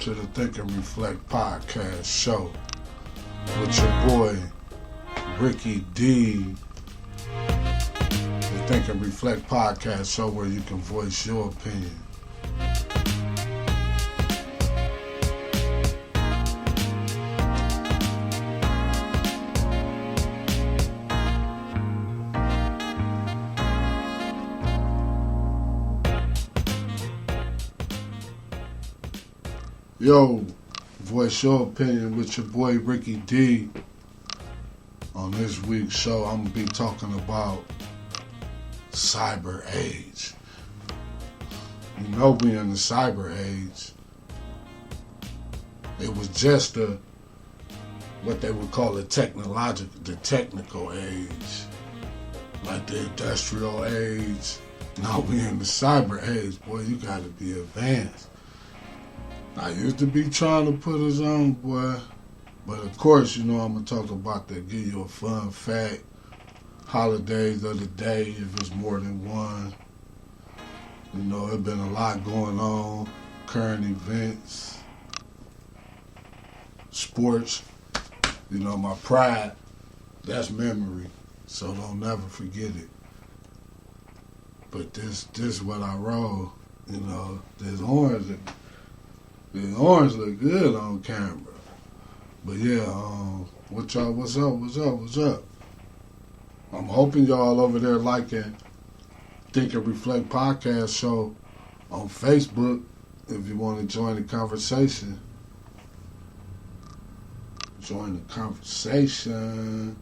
to the Think and Reflect podcast show with your boy, Ricky D. The Think and Reflect podcast show where you can voice your opinion. Yo, voice your opinion with your boy Ricky D. On this week's show, I'm going to be talking about cyber age. You know we in the cyber age. It was just what they would call the technical age. Like the industrial age. Now we in the cyber age. Boy, you got to be advanced. I used to be trying to put us on, boy. But of course, you know, I'm going to talk about that, give you a fun fact, holidays of the day, if it's more than one. You know, there's been a lot going on, current events, sports. You know, my pride, that's memory, so don't never forget it. But this what I roll, you know, this orange look good on camera. But yeah, what's up? I'm hoping y'all over there liking Think and Reflect podcast show on Facebook if you want to join the conversation. Join the conversation.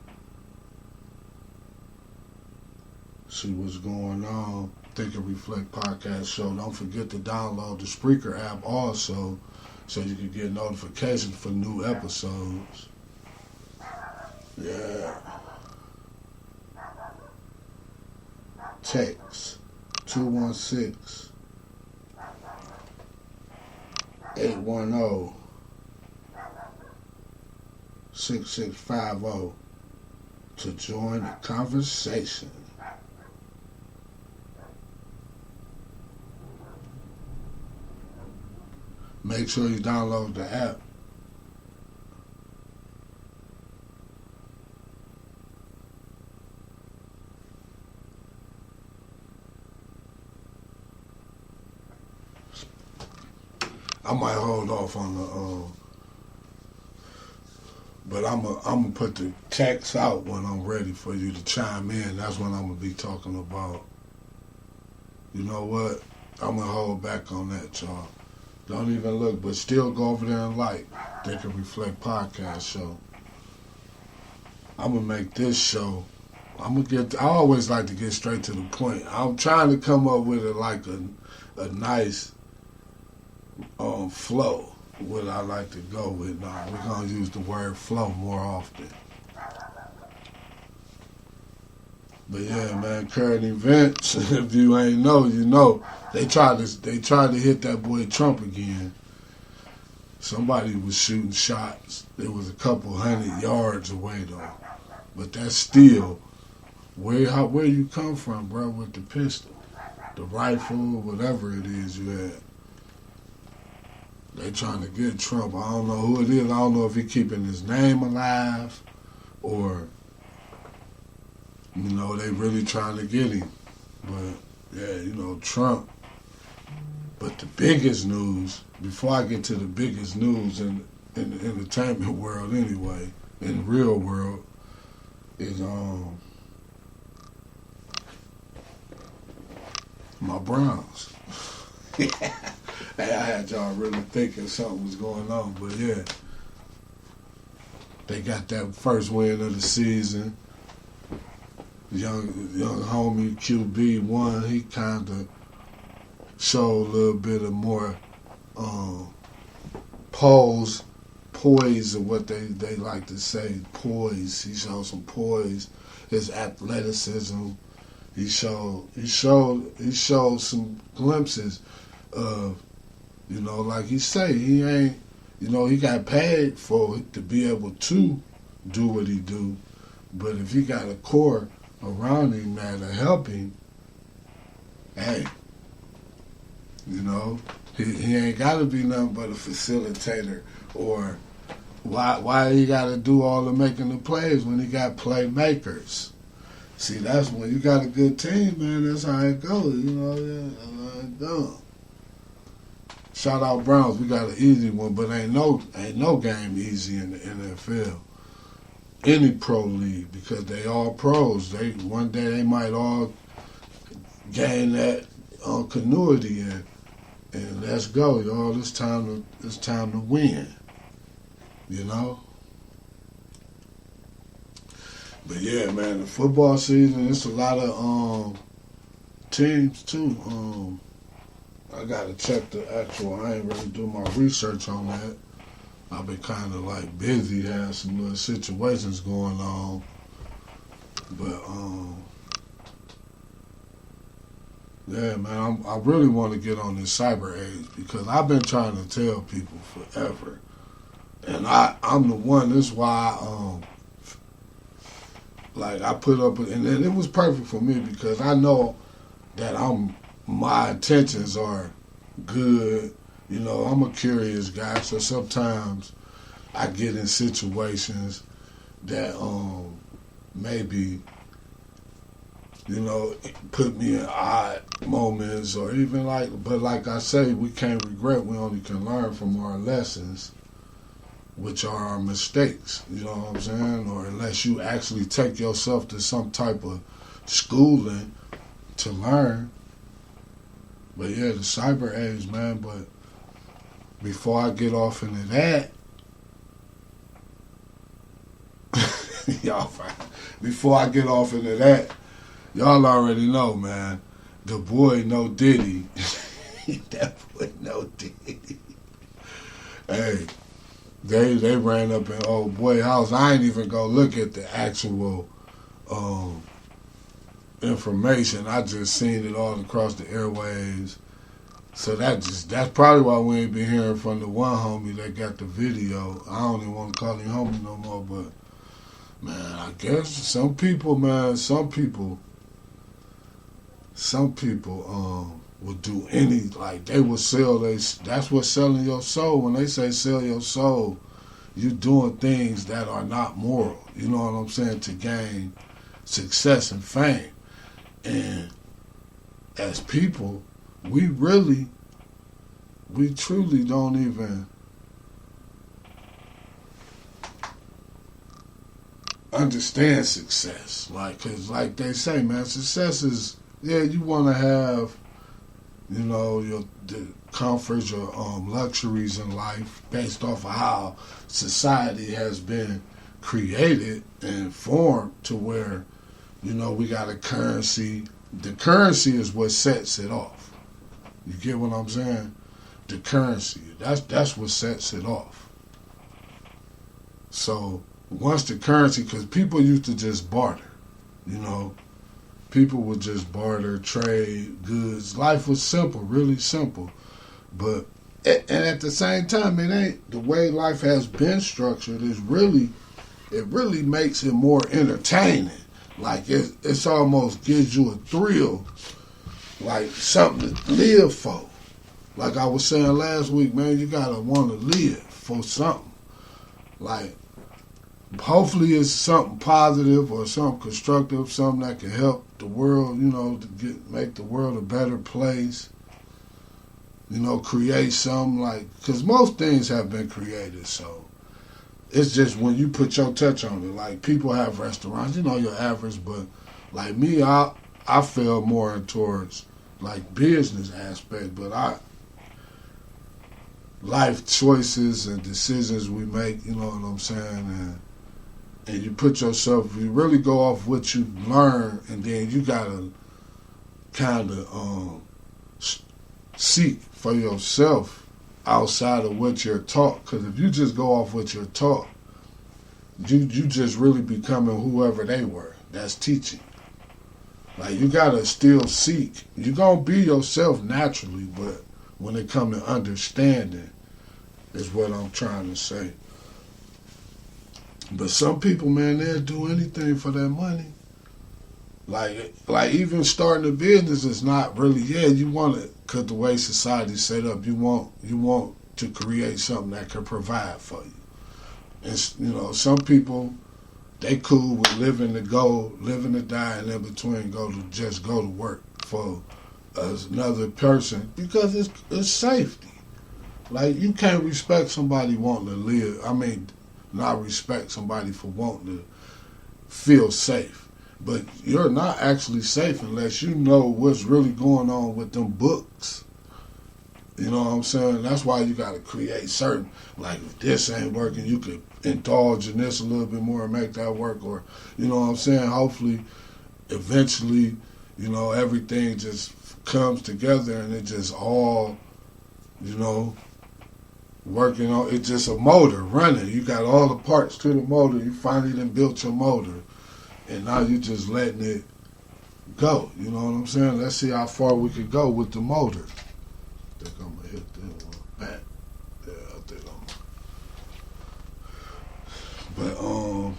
See what's going on. Think and Reflect podcast show. Don't forget to download the Spreaker app also so you can get notifications for new episodes. Yeah. Text 216-810-6650 to join the conversation. Make sure you download the app. I might hold off on the, but I'm gonna put the text out when I'm ready for you to chime in. That's when I'm gonna be talking about. You know what? I'm gonna hold back on that, y'all. Don't even look, but still go over there and like Think and Reflect podcast show. I'm gonna make this show. I always like to get straight to the point. I'm trying to come up with a nice flow. What I like to go with now. We're gonna use the word flow more often. But yeah, man, current events. If you ain't know, you know. They tried to hit that boy Trump again. Somebody was shooting shots. It was a couple hundred yards away though. But that's still where you come from, bro, with the pistol, the rifle, whatever it is you had. They trying to get Trump. I don't know who it is. I don't know if he keeping his name alive or, you know, they really trying to get him. But yeah, you know, Trump. But the biggest news, before I get to the biggest news in the entertainment world anyway, in the real world, is my Browns. Hey, I had y'all really thinking something was going on, but yeah. They got that first win of the season. Young homie QB won. He kind of showed a little bit of more poise, or what they like to say, poise. He showed some poise. His athleticism. He showed some glimpses of, you know, like he say, he ain't, you know, he got paid to be able to do what he do. But if he got a core around him that'll help him, hey, you know, He ain't got to be nothing but a facilitator. Or why he got to do all the making the plays when he got playmakers? See, that's when you got a good team, man. That's how it goes. You know, that's how it goes. Shout out Browns. We got an easy one, but ain't no game easy in the NFL. Any pro league, because they all pros. One day they might all gain that continuity and let's go, y'all. It's time to win. You know? But yeah, man, the football season, it's a lot of teams too. I gotta check the actual. I ain't really do my research on that. I've been kind of like busy, had some little situations going on, but yeah, man, I really want to get on this cyber age because I've been trying to tell people forever, and I'm the one. This is why like I put up, and it was perfect for me because I know that my intentions are good. You know, I'm a curious guy, so sometimes I get in situations that maybe, you know, put me in odd moments or even but like I say, we can't regret, we only can learn from our lessons, which are our mistakes, you know what I'm saying? Or unless you actually take yourself to some type of schooling to learn. But yeah, the cyber age, man, but before I get off into that, y'all fine. Before I get off into that, y'all already know, man, the boy No Diddy. That boy No Diddy. Hey, they ran up in old boy house. I ain't even go look at the actual information. I just seen it all across the airwaves. So that's probably why we ain't been hearing from the one homie that got the video. I don't even want to call him homie no more, but man, I guess some people will do any, like they will sell that's what's selling your soul. When they say sell your soul, you doing things that are not moral. You know what I'm saying? To gain success and fame. And as people, we truly don't even understand success. Like, cause like they say, man, success is, yeah, you want to have, you know, the comforts, your luxuries in life based off of how society has been created and formed to where, you know, we got a currency. The currency is what sets it off. You get what I'm saying? The currency. That's what sets it off. So once the currency, because people used to just barter, you know, people would just barter, trade goods. Life was simple, really simple. But and at the same time, it ain't the way life has been structured. It really makes it more entertaining. Like it's almost gives you a thrill, like something to live for. Like I was saying last week, man, you gotta want to live for something. Like hopefully it's something positive or something constructive, something that can help the world, you know, to make the world a better place. You know, create something like, because most things have been created, so it's just when you put your touch on it. Like people have restaurants, you know, your average, but like me, I fell more towards like business aspect, but life choices and decisions we make, you know what I'm saying, and you put yourself, you really go off what you learn, and then you gotta kind of seek for yourself outside of what you're taught. Because if you just go off what you're taught, you just really becoming whoever they were that's teaching. Like you gotta still seek. You're gonna be yourself naturally, but when it comes to understanding is what I'm trying to say. But some people, man, they'll do anything for their money. Like even starting a business is not really, yeah, you want it because the way society's set up, you want to create something that can provide for you. And some people, they cool with living to die, and in between go to work for another person because it's safety. Like you can't respect somebody wanting to live. I mean, not respect somebody for wanting to feel safe. But you're not actually safe unless you know what's really going on with them books. You know what I'm saying? That's why you got to create certain, like if this ain't working, you could indulge in this a little bit more and make that work. Or, you know what I'm saying? Hopefully, eventually, everything just comes together and it just all, working on, it's just a motor running. You got all the parts to the motor. You finally done built your motor. And now you just letting it go. You know what I'm saying? Let's see how far we can go with the motor. I think I'm going to hit that one back. Yeah, I think I'm...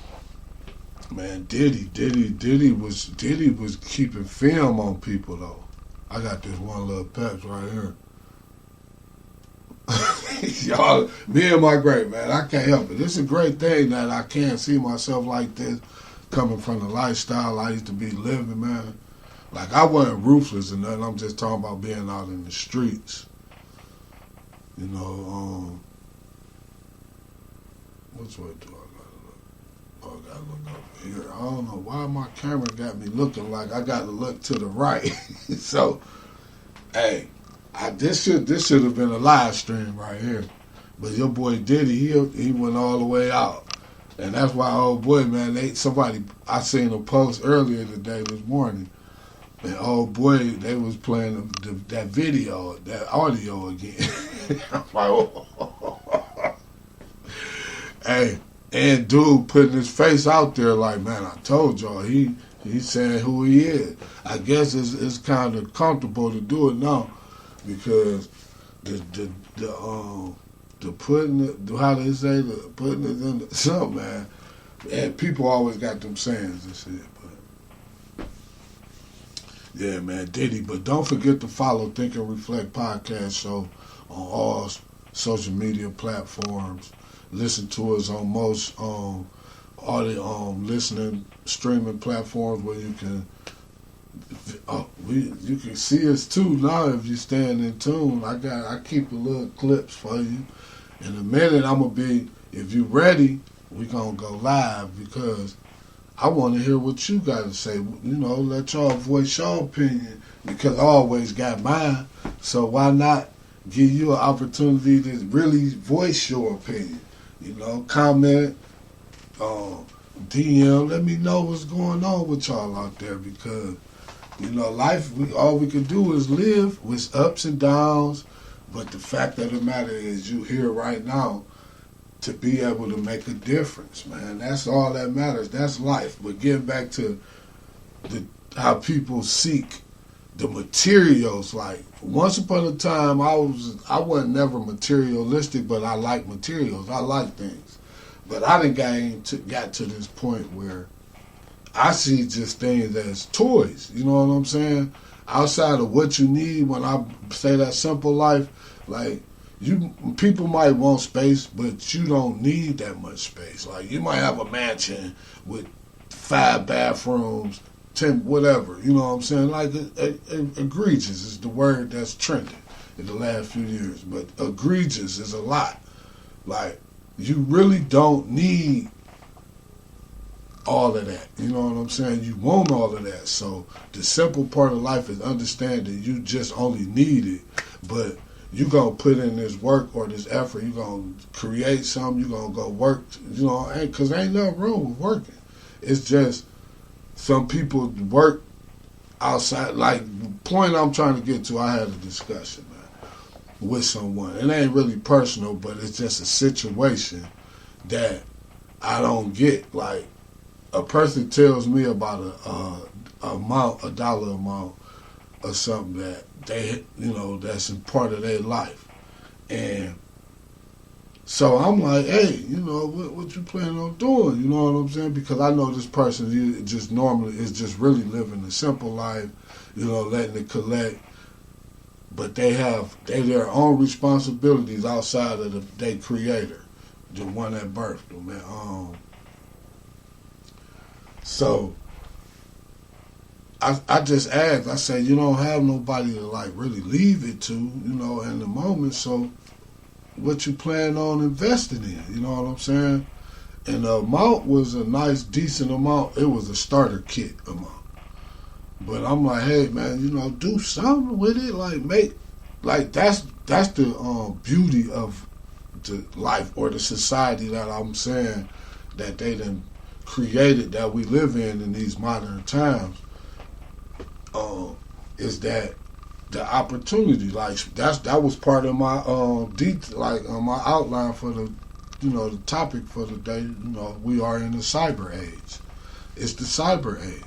But, man, Diddy was keeping film on people, though. I got this one little peps right here. Y'all, me and my great, man, I can't help it. It's a great thing that I can't see myself like this. Coming from the lifestyle I used to be living, man. Like, I wasn't ruthless or nothing. I'm just talking about being out in the streets. Which way do I gotta look? Oh, I gotta look over here. I don't know why my camera got me looking like I gotta look to the right. So, hey, this should have been a live stream right here. But your boy Diddy, he went all the way out. And that's why, old boy, man, I seen a post earlier today, this morning, and old boy, they was playing that video, that audio again. I'm like, oh. Hey, and dude putting his face out there like, man, I told y'all, he's saying who he is. I guess it's kind of comfortable to do it now because the putting it, how they say, putting it in the something, man. And people always got them sayings and shit. But yeah, man, Diddy. But don't forget to follow Think and Reflect podcast show on all social media platforms. Listen to us on most audio listening streaming platforms where you can. You can see us too now if you're staying in tune. I keep a little clips for you. In a minute, I'm going to be, if you ready, we going to go live because I want to hear what you got to say. Let y'all voice your opinion because I always got mine. So why not give you an opportunity to really voice your opinion? Comment, DM, let me know what's going on with y'all out there because, life, all we can do is live with ups and downs. But the fact of the matter is you here right now to be able to make a difference, man. That's all that matters. That's life. But getting back to how people seek the materials, like once upon a time I wasn't never materialistic, but I like materials. I like things. But I didn't got to this point where I see just things as toys. You know what I'm saying? Outside of what you need, when I say that simple life, like people might want space, but you don't need that much space. Like you might have a mansion with 5 bathrooms, 10 whatever. You know what I'm saying? Like egregious is the word that's trending in the last few years. But egregious is a lot. Like you really don't need all of that. You know what I'm saying? You want all of that. So the simple part of life is understanding you just only need it, but you gonna put in this work or this effort. You gonna create something. You gonna go work. Because ain't nothing wrong with working. It's just some people work outside. Like point I'm trying to get to. I had a discussion, man, with someone. It ain't really personal, but it's just a situation that I don't get. Like a person tells me about a dollar amount or something that they, that's in part of their life. And So I'm like, hey, what you planning on doing? You know what I'm saying? Because I know this person just normally is just really living a simple life, letting it collect. But they have their own responsibilities outside of their creator, the one that birthed them. So I just asked. I said, you don't have nobody to like really leave it to, in the moment. So what you plan on investing in? You know what I'm saying? And the amount was a nice, decent amount. It was a starter kit amount. But I'm like, hey man, do something with it. That's the beauty of the life or the society that I'm saying that they done created, that we live in these modern times. Is that the opportunity? Like that was part of my my outline for the topic for the day. We are in the cyber age. It's the cyber age.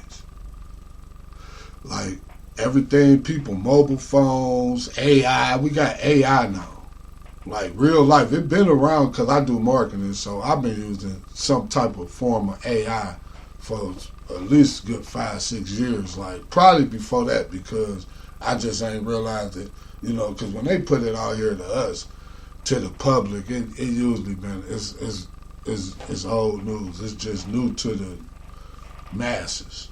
Like everything, people, mobile phones, AI. We got AI now. Like real life, it's been around because I do marketing, so I've been using some type of form of AI for at least a good 5-6 years. Like probably before that, because I just ain't realized it. Because when they put it out here to us, to the public, it usually been it's old news. It's just new to the masses.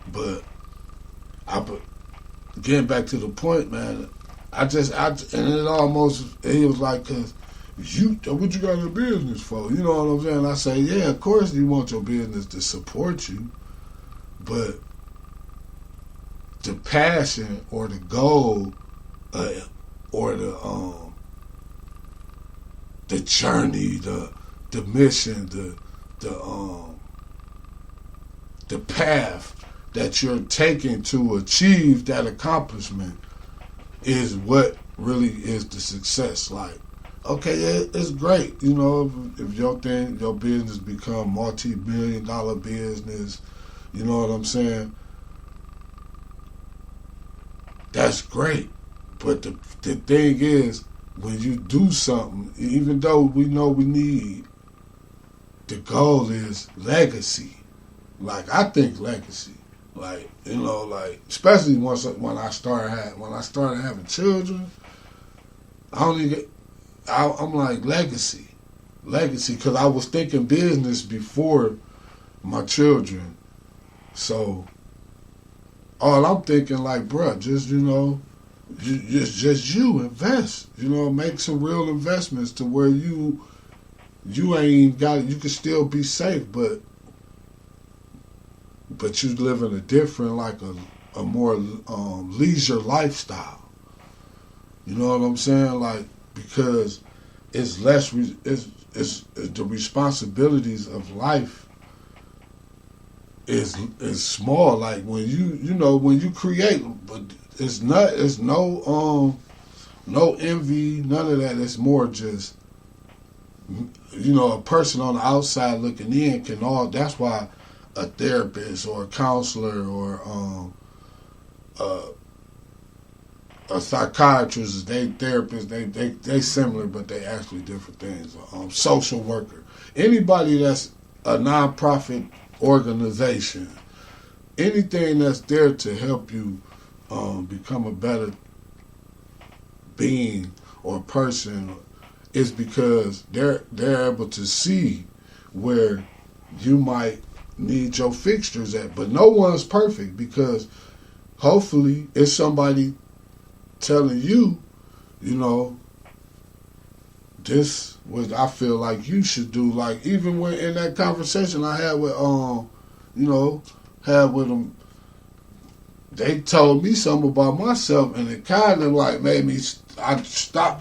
But getting back to the point, man. And he was like, cause what you got a business for? You know what I'm saying? I say, yeah, of course you want your business to support you, but the passion or the goal, or the journey, the mission, the path that you're taking to achieve that accomplishment is what really is the success. Like, okay, it's great, if your business become multi-million-dollar business, you know what I'm saying? That's great. But the thing is, when you do something, even though we know we need, the goal is legacy. Like, I think legacy. Like, especially when I started having children, I'm like legacy, because I was thinking business before my children. So all I'm thinking, like, bruh, just you invest, make some real investments to where you ain't got, you can still be safe, but you live in a different, like a more leisure lifestyle. You know what I'm saying? Like, because it's less, it's the responsibilities of life is small. Like when when you create, but it's no envy, none of that. It's more just, a person on the outside looking in can that's why a therapist or a counselor or a psychiatrist, they similar, but they actually different things. Social worker, anybody that's a nonprofit organization, anything that's there to help you become a better being or person, is because they're able to see where you might need your fixtures at. But no one's perfect, because hopefully it's somebody telling you, this what I feel like you should do. Like even when in that conversation I had with them, they told me something about myself, and it kind of like made me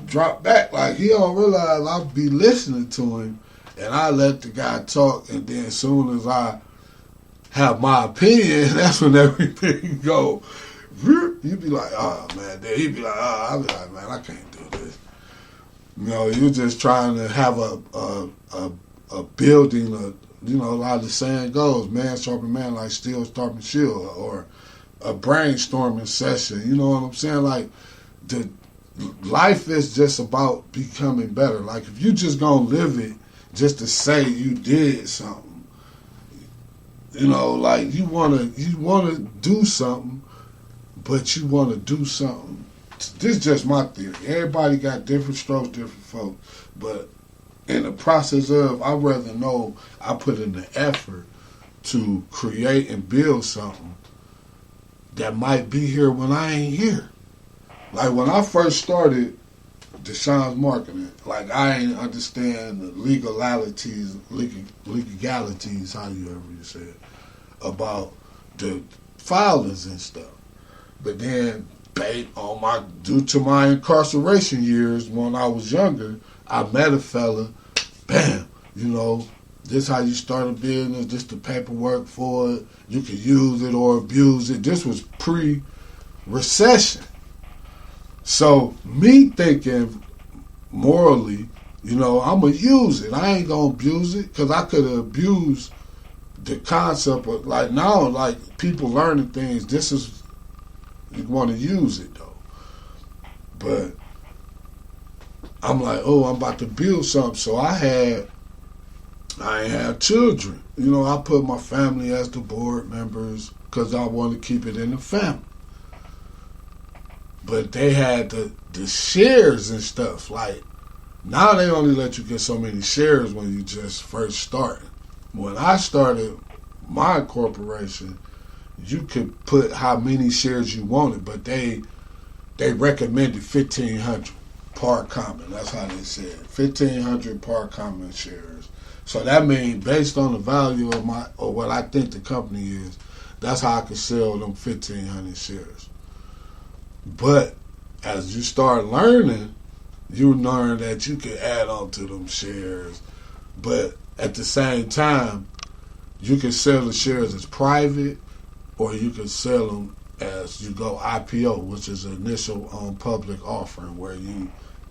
drop back. Like he don't realize I'll be listening to him, and I let the guy talk, and then as soon as I have my opinion, that's when everything go. You be like, oh man. Then he be like, oh, I be like, man, I can't do this. You're just trying to have a building. Like the saying goes, man sharpen man like steel sharpen shield, or a brainstorming session. You know what I'm saying? Like life is just about becoming better. Like if you just gonna live it just to say you did something, like you wanna do something, but you wanna do something. This is just my theory. Everybody got different strokes, different folks. But in the process of, I'd rather know I put in the effort to create and build something that might be here when I ain't here. Like when I first started Deshaun's Marketing, like I ain't understand the legalities, how you ever say it, about the filings and stuff. But then, due to my incarceration years when I was younger, I met a fella, bam, this how you start a business, this the paperwork for it, you can use it or abuse it. This was pre-recession. So me thinking morally, I'm going to use it. I ain't going to abuse it because I could have abused the concept of, like now, like people learning things, this is, you want to use it though. But I'm like, I'm about to build something. So I ain't have children. I put my family as the board members because I want to keep it in the family. But they had the shares and stuff. Like, now they only let you get so many shares when you just first start. When I started my corporation, you could put how many shares you wanted, but they recommended 1,500 par common. That's how they said 1,500 par common shares. So that means based on the value of what I think the company is, that's how I could sell them 1,500 shares. But as you start learning, you learn that you can add on to them shares. But at the same time, you can sell the shares as private, or you can sell them as you go IPO, which is initial public offering, where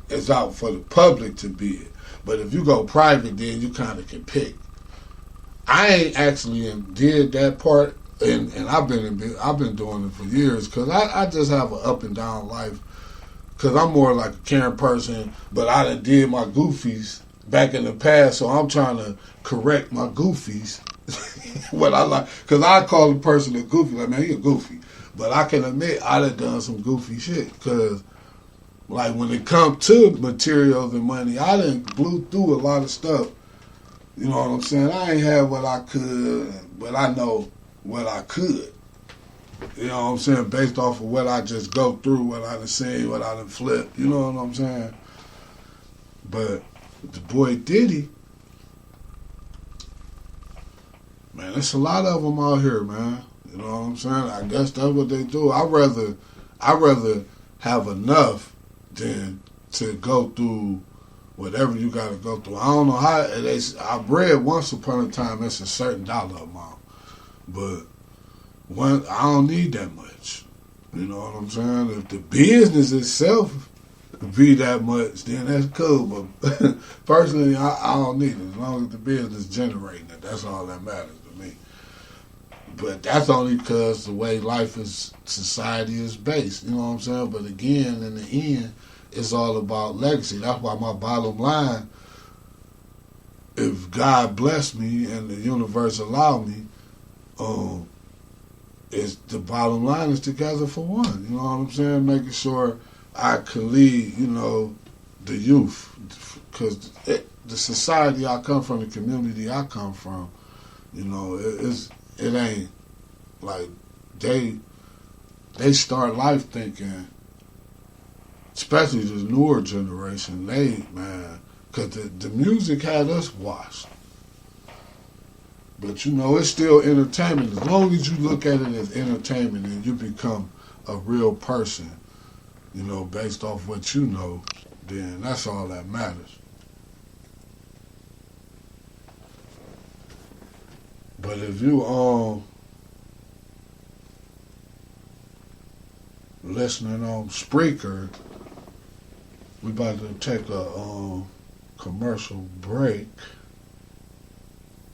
it's out for the public to bid. But if you go private, then you kind of can pick. I ain't actually did that part. And I've been doing it for years because I just have an up and down life because I'm more like a caring person, but I done did my goofies back in the past, so I'm trying to correct my goofies. What I like, because I call the person a goofy, like, man, he a goofy. But I can admit I done some goofy shit because, like, when it comes to materials and money, I done blew through a lot of stuff. You know what I'm saying? I ain't had what I could, but I know what I could. You know what I'm saying? Based off of what I just go through, what I done seen, what I done flipped. You know what I'm saying? But the boy Diddy, man, there's a lot of them out here, man. You know what I'm saying? I guess that's what they do. I'd rather have enough than to go through whatever you got to go through. I don't know how. I read once upon a time it's a certain dollar amount. But I don't need that much. You know what I'm saying? If the business itself be that much, then that's cool. But personally, I don't need it. As long as the business generating it, that's all that matters to me. But that's only because the way society is based. You know what I'm saying? But again, in the end, it's all about legacy. That's why my bottom line, if God bless me and the universe allow me, is the bottom line is together for one. You know what I'm saying? Making sure I can lead, the youth. Because the society I come from, the community I come from, it ain't like they start life thinking, especially the newer generation, because the music had us washed. But it's still entertainment. As long as you look at it as entertainment and you become a real person, based off what you know, then that's all that matters. But if you listening on Spreaker, we about to take a commercial break.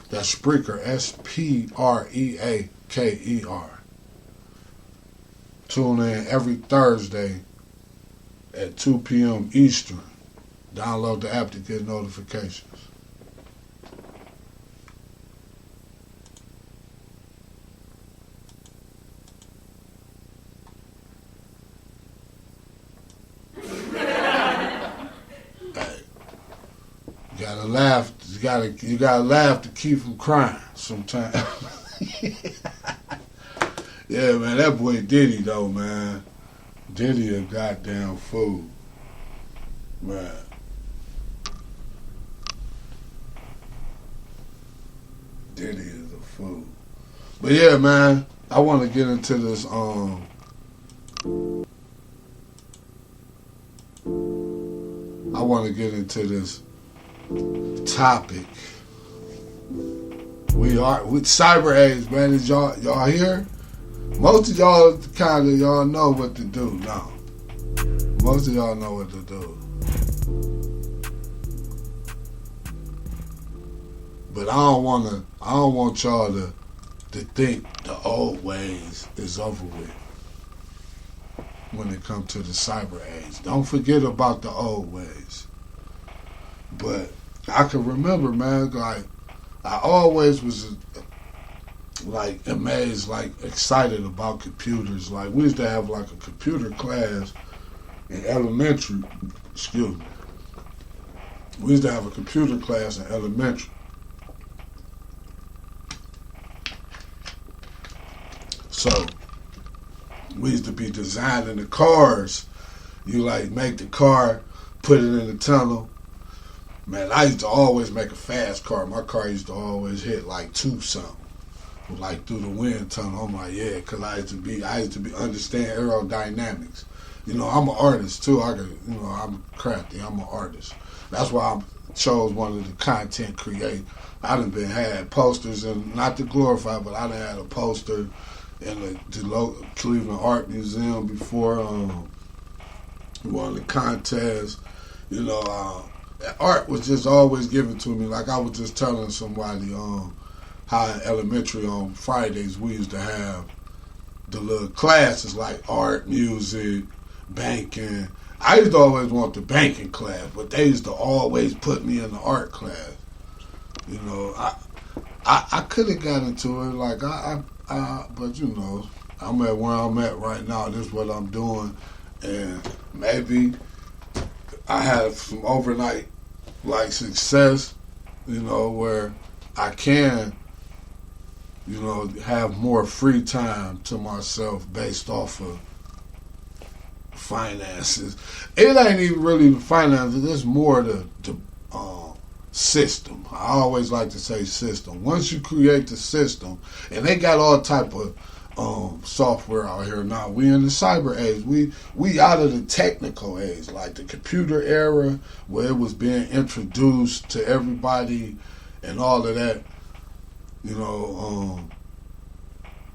That's Spreaker, Spreaker. Tune in every Thursday at 2 p.m. Eastern. Download the app to get notifications. You gotta laugh. You gotta laugh to keep from crying sometimes. Yeah, man, that boy Diddy though, man. Diddy a goddamn fool, man. Diddy is a fool. But yeah, man, I want to get into this. I want to get into this topic. We are with cyber age, man. Is y'all here? Most of y'all y'all know what to do now. Most of y'all know what to do. But I don't want y'all to think the old ways is over with when it comes to the cyber age. Don't forget about the old ways. But I can remember, man, like I always was like amazed, like excited about computers. Like we used to have like a computer class in elementary. Excuse me. We used to have a computer class in elementary. So we used to be designing the cars. You like make the car, put it in the tunnel. Man, I used to always make a fast car. My car used to always hit like 2 something. Like through the wind tunnel. I'm like, yeah, because I used to be understand aerodynamics. You know, I'm an artist too. I'm crafty. I'm an artist. That's why I chose one of the content create. I done had posters, and not to glorify, but I done had a poster in the local Cleveland Art Museum before one of the contests. You know, art was just always given to me. Like I was just telling somebody how in elementary on Fridays we used to have the little classes like art, music, banking. I used to always want the banking class, but they used to always put me in the art class. You know, I could have got into it, like but you know, I'm at where I'm at right now. This is what I'm doing, and maybe I have some overnight like success, you know, where I can, you know, have more free time to myself based off of finances. It ain't even really the finances. It's more the system. I always like to say system. Once you create the system, and they got all type of software out here now. We in the cyber age. We out of the technical age, like the computer era, where it was being introduced to everybody and all of that. You know,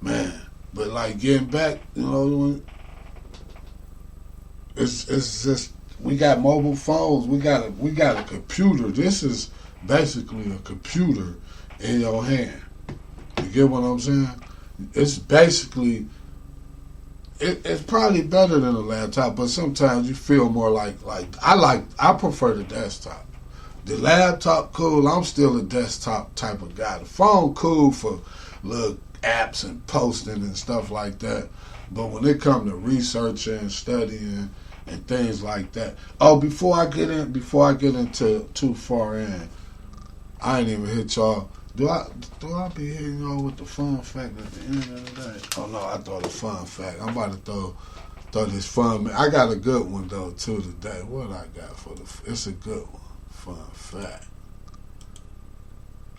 man. But like getting back, you know, it's just we got mobile phones. We got a computer. This is basically a computer in your hand. You get what I'm saying? It's basically it's probably better than a laptop, but sometimes you feel more like I prefer the desktop. The laptop cool. I'm still a desktop type of guy. The phone cool for little apps and posting and stuff like that. But when it comes to researching, studying, and things like that. Oh, before I get into too far in, I ain't even hit y'all. Do I be hitting y'all with the fun fact at the end of the day? Oh no, I thought a fun fact. I'm about to throw this fun. I got a good one though too today. What I got for it's a good one. Fun fact.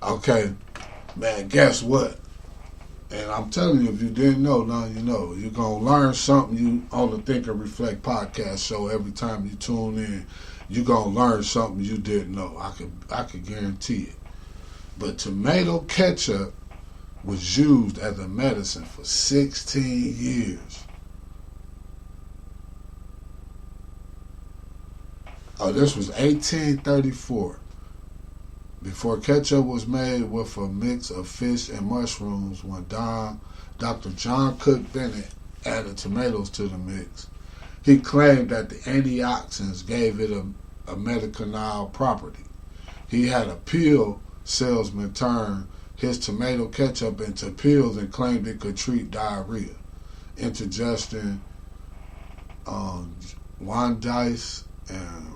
Okay, man. Guess what? And I'm telling you, if you didn't know, now you know. You're going to learn something you on the Think and Reflect podcast show every time you tune in. You're going to learn something you didn't know. I could guarantee it. But tomato ketchup was used as a medicine for 16 years. Oh, this was 1834. Before ketchup was made with a mix of fish and mushrooms, when Dr. John Cook Bennett added tomatoes to the mix, he claimed that the antioxidants gave it a medicinal property. He had a pill salesman turn his tomato ketchup into pills and claimed it could treat diarrhea, indigestion, jaundice, and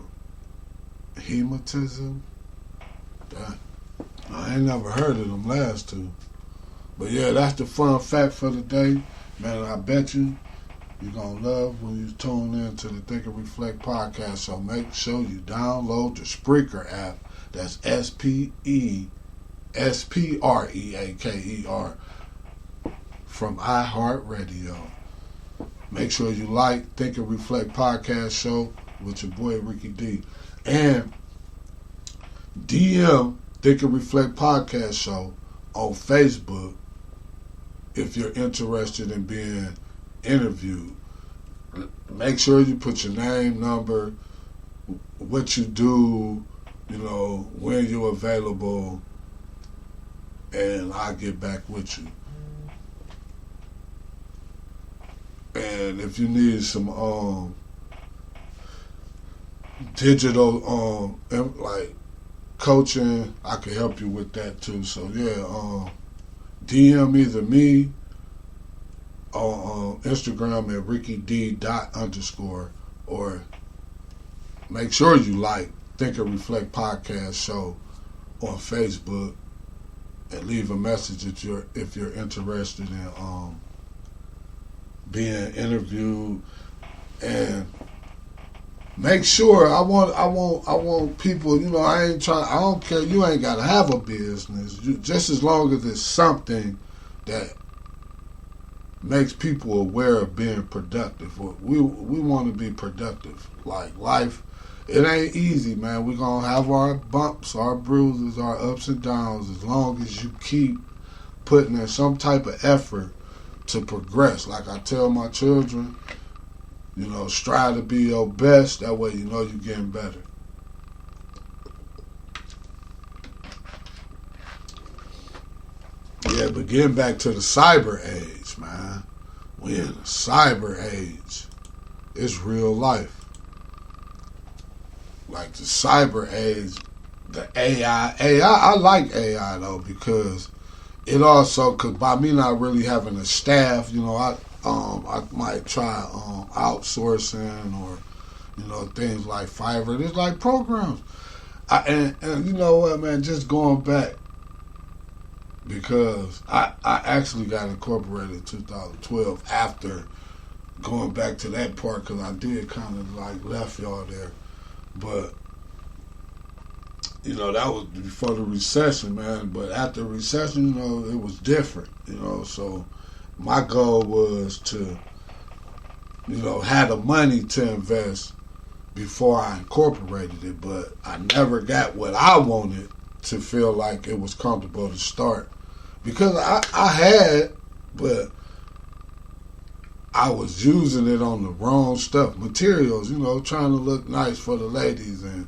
hematism. I ain't never heard of them last two. But yeah, that's the fun fact for the day. Man, I bet you're going to love when you tune in to the Think and Reflect podcast. So make sure you download the Spreaker app. That's SPREAKER from iHeartRadio. Make sure you like Think and Reflect podcast show with your boy Ricky D. And DM Think and Reflect podcast show on Facebook if you're interested in being interviewed. Make sure you put your name, number, what you do, when you're available, and I'll get back with you. And if you need some digital like coaching, I can help you with that too. So yeah, DM either me on Instagram at RickyD._ or make sure you like Think and Reflect podcast show on Facebook and leave a message if you're interested in being interviewed. And make sure I want people, I don't care, you ain't gotta have a business. Just as long as it's something that makes people aware of being productive. We want to be productive. Like life, it ain't easy, man. We're gonna have our bumps, our bruises, our ups and downs, as long as you keep putting in some type of effort to progress. Like I tell my children, strive to be your best. That way you're getting better. Yeah, but getting back to the cyber age, man. We in the cyber age. It's real life. Like the cyber age, the AI. I like AI though, because it also, cause by me not really having a staff, I might try outsourcing or things like Fiverr. It's like programs. And you know what, man? Just going back, because I actually got incorporated in 2012 after going back to that part, because I did kind of like left y'all there. But that was before the recession, man. But after the recession, it was different, so my goal was to, have the money to invest before I incorporated it, but I never got what I wanted to feel like it was comfortable to start. Because I had, but I was using it on the wrong stuff, materials, trying to look nice for the ladies and,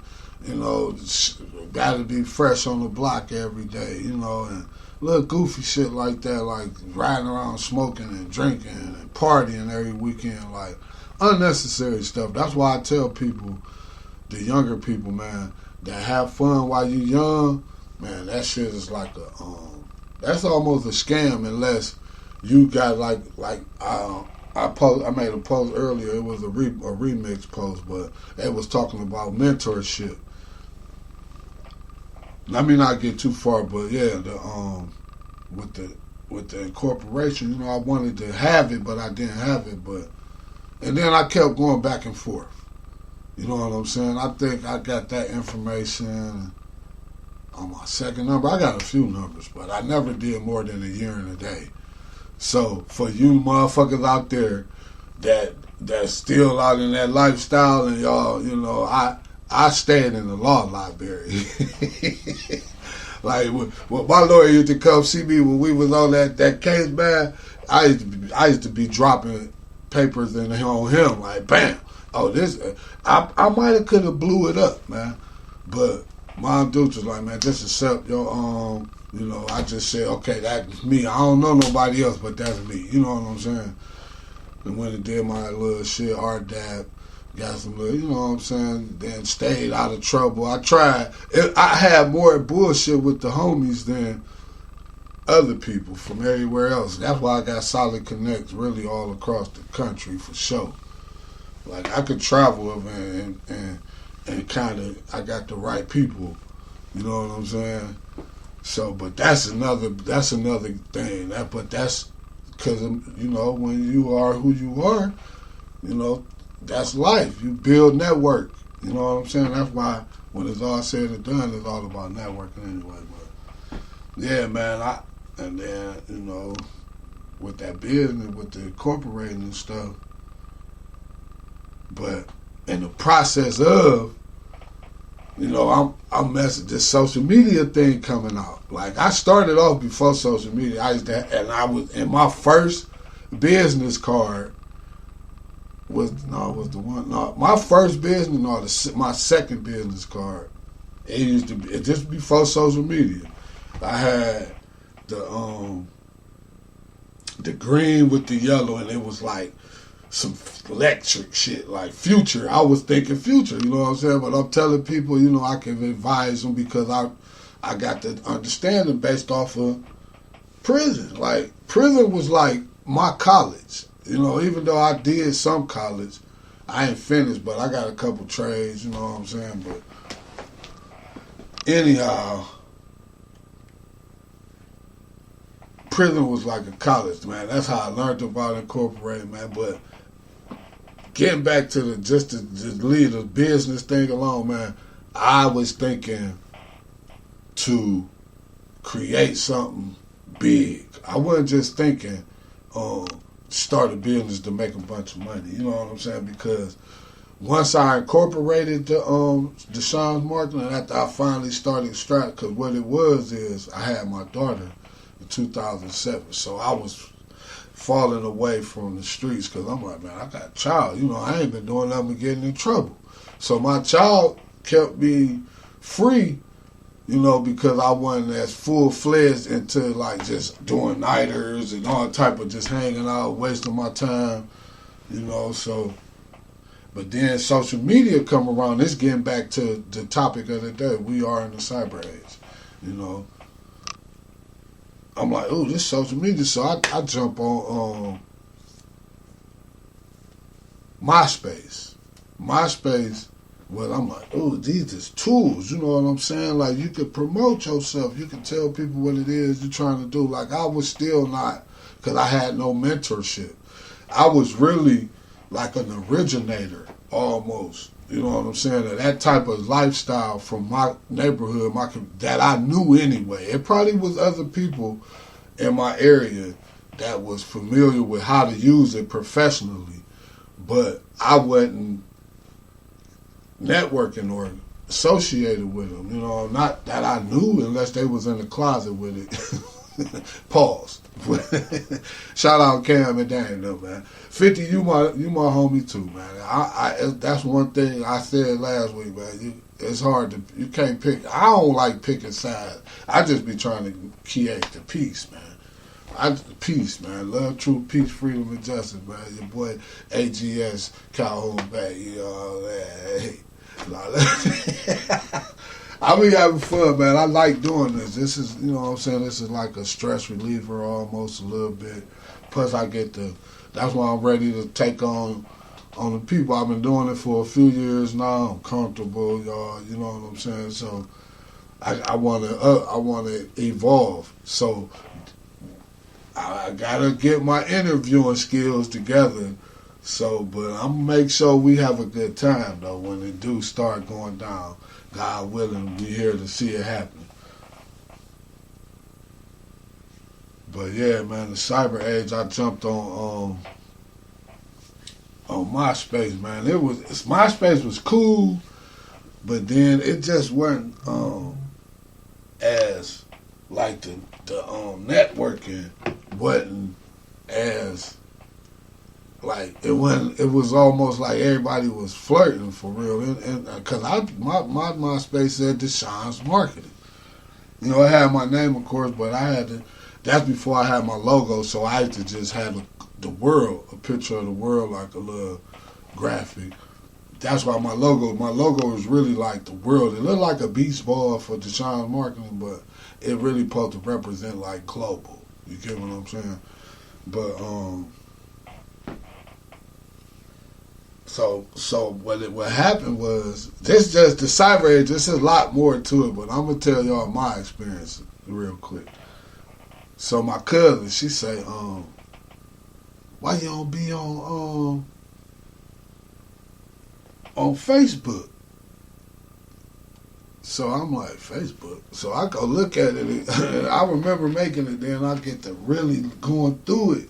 got to be fresh on the block every day, and little goofy shit like that, like riding around smoking and drinking and partying every weekend, like unnecessary stuff. That's why I tell people, the younger people, man, that have fun while you're young, man, that shit is like that's almost a scam unless you got like I made a post earlier. It was a remix post, but it was talking about mentorship. Let me not get too far, but yeah, with the incorporation, I wanted to have it, but I didn't have it. And then I kept going back and forth. You know what I'm saying? I think I got that information on my second number. I got a few numbers, but I never did more than a year and a day. So for you motherfuckers out there that's still out in that lifestyle, and y'all, I stayed in the law library. Like when my lawyer used to come see me when we was on that case, man, I used to be dropping papers on him, like bam. Oh, this I might have could have blew it up, man, but Mom Dukes was like, man, just accept your I just said, okay, that's me. I don't know nobody else, but that's me. You know what I'm saying? and went and did my little shit, RDAP, got some little, you know what I'm saying, then stayed out of trouble. I tried. I had more bullshit with the homies than other people from everywhere else. That's why I got solid connects really all across the country for sure. Like I could travel and kind of, I got the right people. You know what I'm saying? So, but that's another thing. But that's because, you know, when you are who you are, you know, that's life. You build network. You know what I'm saying? That's why when it's all said and done, it's all about networking anyway. But yeah, man. And then, you know, with that business, with the incorporating and stuff. But in the process of, you know, I'm messing this social media thing coming out. Like I started off before social media. I was in my first business card was the one. No, my first business, my second business card. It used to be just before social media. I had the green with the yellow, and it was like some electric shit, like Future. I was thinking Future, you know what I'm saying? But I'm telling people, you know, I can advise them because I got the understanding based off of prison. Like, prison was like my college. You know, even though I did some college, I ain't finished, but I got a couple trades, you know what I'm saying? But anyhow, prison was like a college, man. That's how I learned about incorporating, man. But getting back to just to leave the business thing alone, man, I was thinking to create something big. I wasn't just thinking start a business to make a bunch of money. You know what I'm saying? Because once I incorporated the Sean's Marketing, after I finally started Strat, because what it was is I had my daughter in 2007, so I was falling away from the streets because I'm like, man, I got a child. You know, I ain't been doing nothing but getting in trouble. So my child kept me free, you know, because I wasn't as full-fledged into, like, just doing nighters and all type of just hanging out, wasting my time, you know, so. But then social media come around. It's getting back to the topic of the day. We are in the cyber age, you know. I'm like, oh, this social media. So I jump on MySpace. Well, I'm like, oh, these is tools. You know what I'm saying? Like, you could promote yourself. You can tell people what it is you're trying to do. Like, I was still not, because I had no mentorship. I was really like an originator, almost. You know what I'm saying? That type of lifestyle from my neighborhood, that I knew anyway. It probably was other people in my area that was familiar with how to use it professionally, but I wasn't networking or associated with them. You know, not that I knew unless they was in the closet with it. Pause. Shout out Cam and Dan though, man. 50, you my homie too, man. I that's one thing I said last week, man. It's hard to, you can't pick. I don't like picking sides. I just be trying to create the peace, man. Peace, man. Love, truth, peace, freedom, and justice, man. Your boy AGS Calhoun Bay, you know that. I be having fun, man. I like doing this. This is, you know what I'm saying, this is like a stress reliever almost a little bit. Plus I get that's why I'm ready to take on the people. I've been doing it for a few years now. I'm comfortable, y'all, you know what I'm saying? So I wanna evolve. So I gotta get my interviewing skills together. So, but I'm gonna make sure we have a good time though when it do start going down. God willing, we here to see it happen. But yeah, man, the cyber age, I jumped on MySpace, man. MySpace was cool, but then it just wasn't as like the networking wasn't as like it was almost like everybody was flirting for real, and because my MySpace said Deshaun's Marketing. You know, it had my name, of course, but I had to. That's before I had my logo, so I had to just have the world, a picture of the world, like a little graphic. That's why my logo is really like the world. It looked like a beach ball for Deshaun marketing, but it really supposed to represent like global. You get what I'm saying? But so what happened was, this just the cyber age. This is a lot more to it, but I'm gonna tell y'all my experience real quick. So my cousin, she say, why you don't be on Facebook? So I'm like, Facebook? So I go look at it. I remember making it, then I get to really going through it.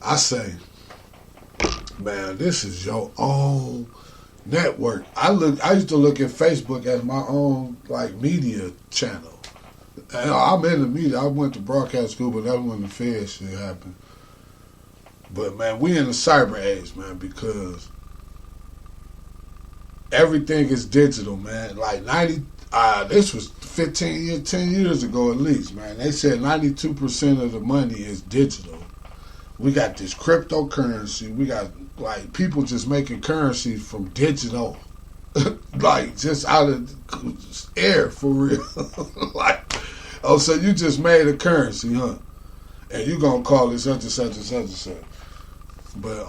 I say, man, this is your own network. I used to look at Facebook as my own like media channel. And I'm in the media. I went to broadcast school, but that's when the Fed shit happened. But man, we in the cyber age, man, because everything is digital, man. Like this was 10 years ago at least, man. They said 92% of the money is digital. We got this cryptocurrency. We got like people just making currency from digital, like just out of air for real. Like, oh, so you just made a currency, huh? And you gonna call it such and such and such and such. But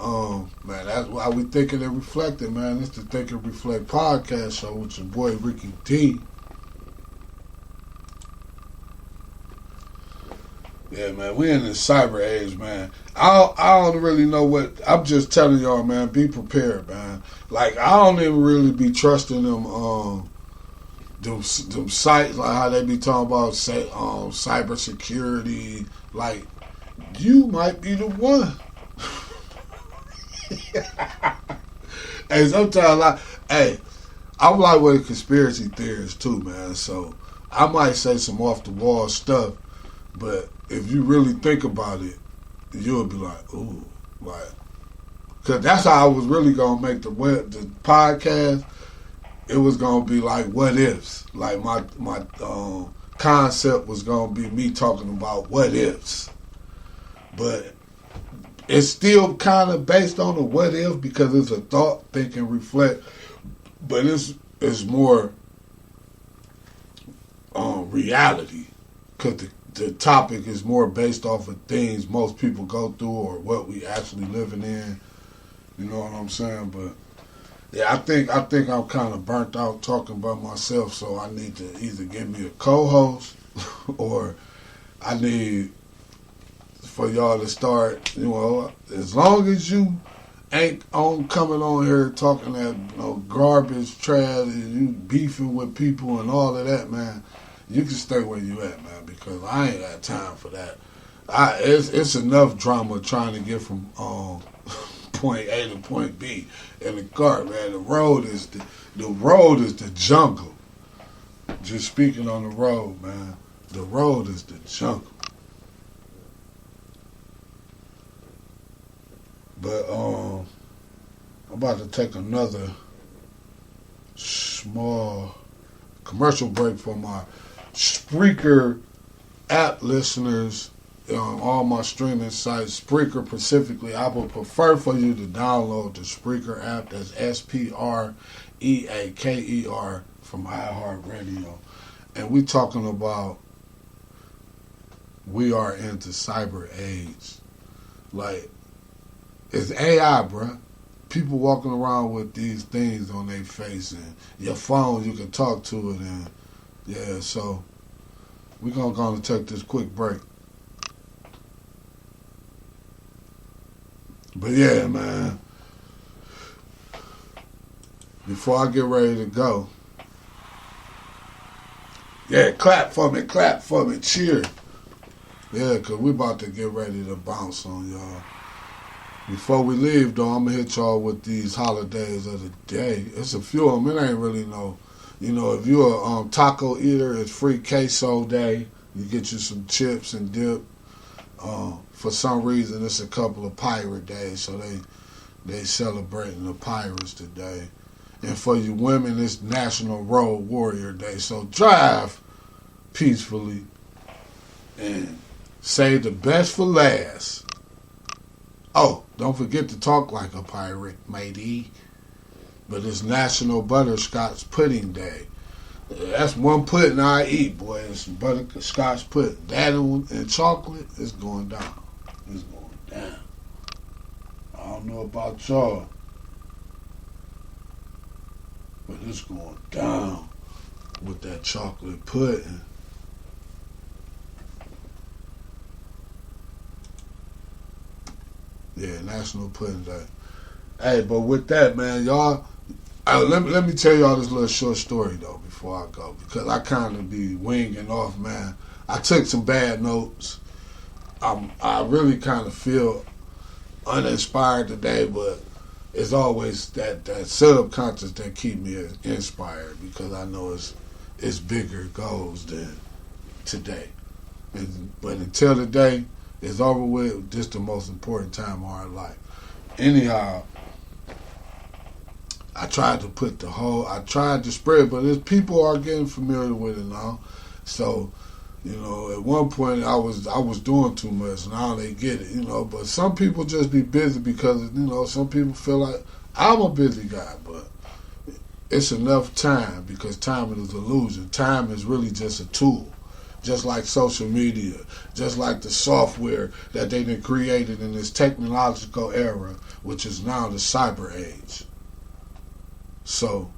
man, that's why we Thinking and Reflecting, man. It's the Think and Reflect podcast show with your boy Ricky D. Yeah, man, we in the cyber age, man. I don't really know what. I'm just telling y'all, man. Be prepared, man. Like I don't even really be trusting them sites, like how they be talking about cyber security. Like you might be the one. Hey, sometimes I'm like with the conspiracy theorists too, man. So I might say some off the wall stuff, but if you really think about it, you'll be like, ooh, like, cause that's how I was really gonna make the podcast. It was gonna be like what ifs. Like my concept was gonna be me talking about what ifs, but it's still kind of based on a what if because it's a thought, think, and reflect. But it's more reality because the topic is more based off of things most people go through or what we actually living in. You know what I'm saying? But yeah, I think I'm kind of burnt out talking by myself, so I need to either give me a co-host or I need for y'all to start, you know, as long as you ain't coming on here talking that garbage, trash, and you beefing with people and all of that, man, you can stay where you at, man, because I ain't got time for that. It's enough drama trying to get from point A to point B in the car, man. The road is the jungle. Just speaking on the road, man. The road is the jungle. But I'm about to take another small commercial break for my Spreaker app listeners on all my streaming sites. Spreaker specifically, I would prefer for you to download the Spreaker app. That's Spreaker from iHeartRadio. And we talking about we are into cyber age. Like, it's AI, bruh. People walking around with these things on their face, and your phone, you can talk to it, and yeah, so we're gonna take this quick break. But yeah, man, before I get ready to go, yeah, clap for me, cheer. Yeah, because we about to get ready to bounce on y'all. Before we leave, though, I'm going to hit y'all with these holidays of the day. It's a few of them. It ain't really no, if you're a taco eater, it's free queso day. You get you some chips and dip. For some reason, it's a couple of pirate days, so they celebrating the pirates today. And for you women, it's National Road Warrior Day. So drive peacefully. And save the best for last. Oh, don't forget to talk like a pirate, matey. But it's National Butterscotch Pudding Day. That's one pudding I eat, boy. It's butterscotch pudding. That and chocolate is going down. It's going down. I don't know about y'all, but it's going down with that chocolate pudding. Yeah, National Pudding Day. Hey, but with that, man, y'all, let me tell y'all this little short story, though, before I go, because I kind of be winging off, man. I took some bad notes. I really kind of feel uninspired today, but it's always that subconscious that keep me inspired, because I know it's bigger goals than today. But until today, it's over with. This the most important time of our life. Anyhow, I tried to spread, but people are getting familiar with it now. So, at one point I was doing too much. Now they get it, But some people just be busy because, some people feel like I'm a busy guy, but it's enough time, because time is an illusion. Time is really just a tool. Just like social media, just like the software that they done created in this technological era, which is now the cyber age. So,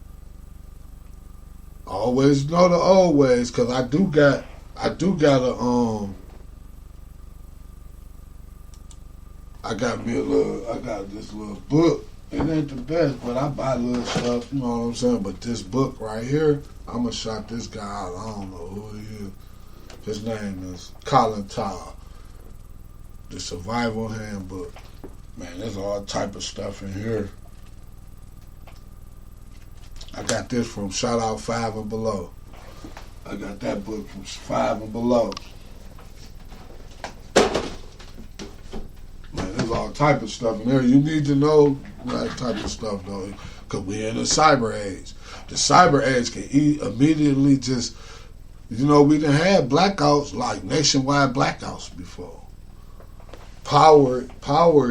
always know the old ways, because I got this little book. It ain't the best, but I buy little stuff, you know what I'm saying? But this book right here, I'm gonna shout this guy out. I don't know who he is. His name is Colin Todd. The Survival Handbook. Man, there's all type of stuff in here. I got this from Shout Out 5 and Below. I got that book from 5 and Below. Man, there's all type of stuff in there. You need to know that type of stuff, though, because we're in a cyber age. The cyber age can immediately just... we done had blackouts, like nationwide blackouts before. Power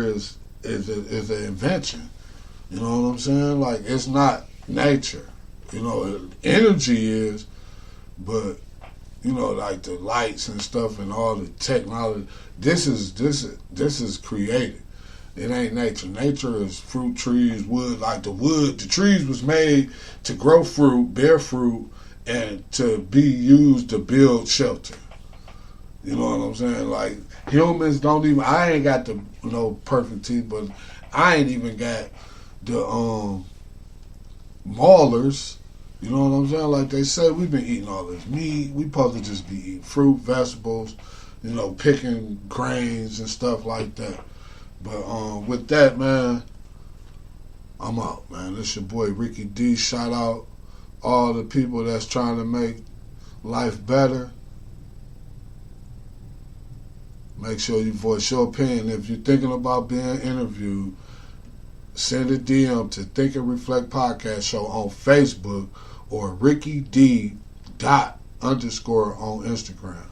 is an invention. You know what I'm saying? Like, it's not nature. Energy is, but like the lights and stuff and all the technology. This is created. It ain't nature. Nature is fruit, trees, wood. Like the trees was made to grow fruit, bear fruit, and to be used to build shelter. You know what I'm saying? Like, humans I ain't got the perfect teeth, but I ain't even got the maulers. You know what I'm saying? Like they say, we've been eating all this meat. We supposed to just be eating fruit, vegetables, picking grains and stuff like that. But with that, man, I'm out, man. This your boy Ricky D. Shout out all the people that's trying to make life better. Make sure you voice your opinion. If you're thinking about being interviewed, send a DM to Think and Reflect Podcast Show on Facebook or Ricky D. __ on Instagram.